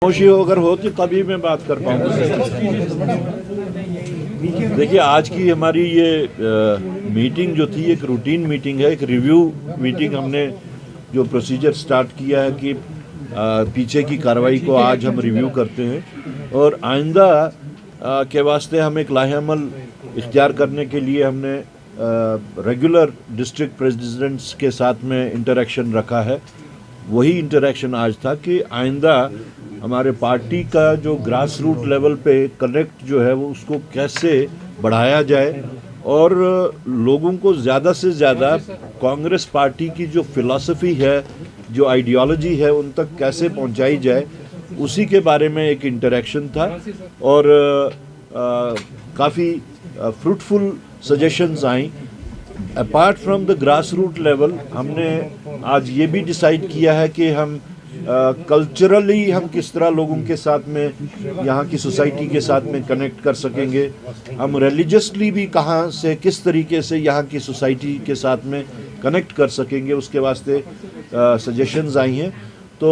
खामोशी अगर हो तो तभी मैं बात कर पाऊंगा। देखिए, आज की हमारी ये मीटिंग जो थी एक रूटीन मीटिंग है, एक रिव्यू मीटिंग। हमने जो प्रोसीजर स्टार्ट किया है कि पीछे की कार्रवाई को आज हम रिव्यू करते हैं और आइंदा के वास्ते हम एक लाहेअमल इख्तियार करने के लिए हमने रेगुलर डिस्ट्रिक्ट प्रेसिडेंट्स के साथ में इंटरेक्शन रखा है। वही इंटरेक्शन आज था कि आइंदा हमारे पार्टी का जो ग्रास रूट लेवल पे कनेक्ट जो है वो उसको कैसे बढ़ाया जाए और लोगों को ज़्यादा से ज़्यादा कांग्रेस पार्टी की जो फिलॉसफी है, जो आइडियोलॉजी है, उन तक कैसे पहुंचाई जाए, उसी के बारे में एक इंटरेक्शन था और काफ़ी फ्रूटफुल सजेशंस आई। Apart from the grass root level हमने आज ये भी डिसाइड किया है कि हम कल्चरली हम किस तरह लोगों के साथ में, यहाँ की सोसाइटी के साथ में कनेक्ट कर सकेंगे, हम रिलीजियसली भी कहाँ से किस तरीके से यहाँ की सोसाइटी के साथ में कनेक्ट कर सकेंगे, उसके वास्ते सजेशंस आई हैं। तो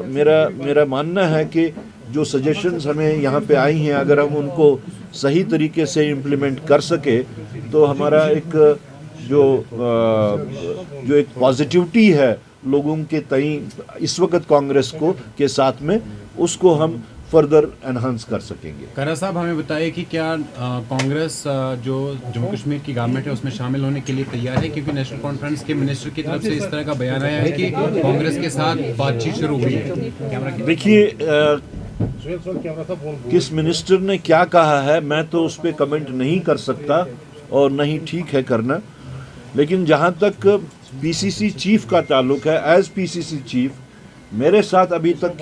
मेरा मानना है कि जो सजेशंस हमें यहाँ पे आई हैं, अगर हम उनको सही तरीके से इम्प्लीमेंट कर सके तो हमारा एक जो एक पॉजिटिविटी है लोगों के तई इस वक्त कांग्रेस को के साथ में, उसको हम फर्दर एनहांस कर सकेंगे। खरा साहब, हमें बताइए कि क्या कांग्रेस जो जम्मू कश्मीर की गवर्नमेंट है उसमें शामिल होने के लिए तैयार है, क्योंकि नेशनल कॉन्फ्रेंस के मिनिस्टर की तरफ से इस तरह का बयान आया है कि कांग्रेस के साथ बातचीत शुरू हुई है। देखिए, किस मिनिस्टर ने क्या कहा है मैं तो उस पर कमेंट नहीं कर सकता और नहीं ठीक है करना, लेकिन जहाँ तक पीसीसी चीफ का ताल्लुक है, एज पीसीसी चीफ मेरे साथ अभी तक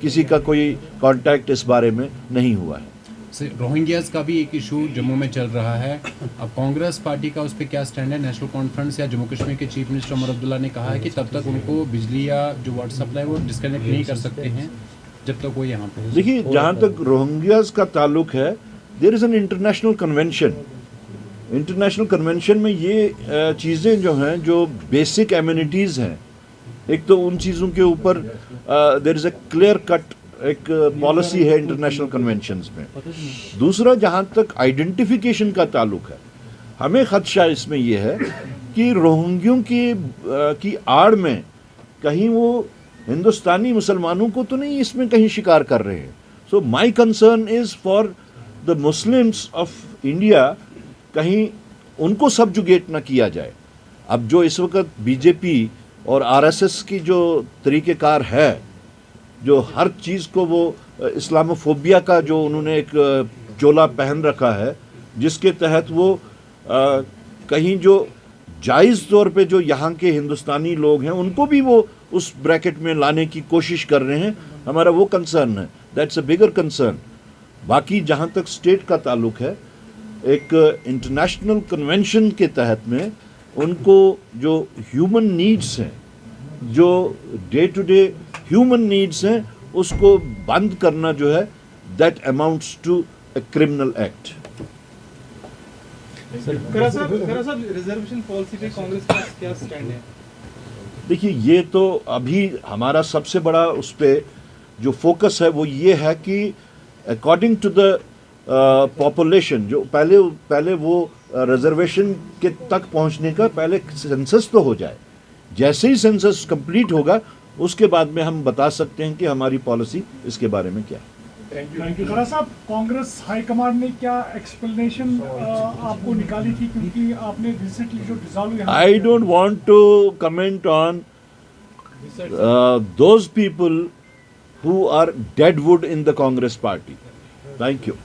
किसी का कोई कांटेक्ट इस बारे में नहीं हुआ है। रोहिंग्यास का भी एक इशू जम्मू में चल रहा है, अब कांग्रेस पार्टी का उस पर क्या स्टैंड है? नेशनल कॉन्फ्रेंस या जम्मू कश्मीर के चीफ मिनिस्टर उमर अब्दुल्ला ने कहा है कि तब तक उनको बिजली या जो वाटर सप्लाई वो डिस्कनेक्ट नहीं कर सकते हैं जब तक वो यहाँ पे। देखिए, जहाँ तक रोहिंग्यास का ताल्लुक है, there is an international convention. International convention में ये चीज़ें जो हैं, जो बेसिक एमिनिटीज़ हैं, एक तो उन चीज़ों के ऊपर there is a clear cut एक पॉलिसी है इंटरनेशनल कन्वेंशंस में। दूसरा, जहाँ तक आइडेंटिफिकेशन का ताल्लुक है, हमें खदशा इसमें यह है कि रोहिंग्यों की आड़ में कहीं वो हिंदुस्तानी मुसलमानों को तो नहीं इसमें कहीं शिकार कर रहे हैं। So my concern is for the Muslims of India, कहीं उनको सब्जुगेट ना किया जाए। अब जो इस वक्त बीजेपी और आरएसएस की जो तरीक़ेकार है, जो हर चीज़ को वो इस्लामोफोबिया का जो उन्होंने एक चोला पहन रखा है, जिसके तहत वो कहीं जो जायज़ तौर पे जो यहाँ के हिंदुस्तानी लोग हैं उनको भी वो उस ब्रैकेट में लाने की कोशिश कर रहे हैं। हमारा वो कंसर्न है, दैट्स अ बिगर कंसर्न। बाकी जहाँ तक स्टेट का ताल्लुक है, एक इंटरनेशनल कन्वेंशन के तहत में उनको जो ह्यूमन नीड्स हैं, जो day to day human needs हैं, उसको बंद करना जो है, that amounts to a criminal act. Reservation policy पे कांग्रेस का क्या स्टैंड है? देखिए, ये तो अभी हमारा सबसे बड़ा उस पे जो फोकस है वो ये है कि अकॉर्डिंग टू द पॉपुलेशन, जो पहले वो रिजर्वेशन के तक पहुंचने का पहले सेंसस तो हो जाए। जैसे ही सेंसस कंप्लीट होगा उसके बाद में हम बता सकते हैं कि हमारी पॉलिसी इसके बारे में क्या है। Thank you. खरा साहब, कांग्रेस हाईकमांड ने क्या एक्सप्लेनेशन आपको निकाली थी, क्योंकि आपने रिसेंटली जो dissolve, I don't want to comment on those people who are deadwood in the Congress party. Thank you.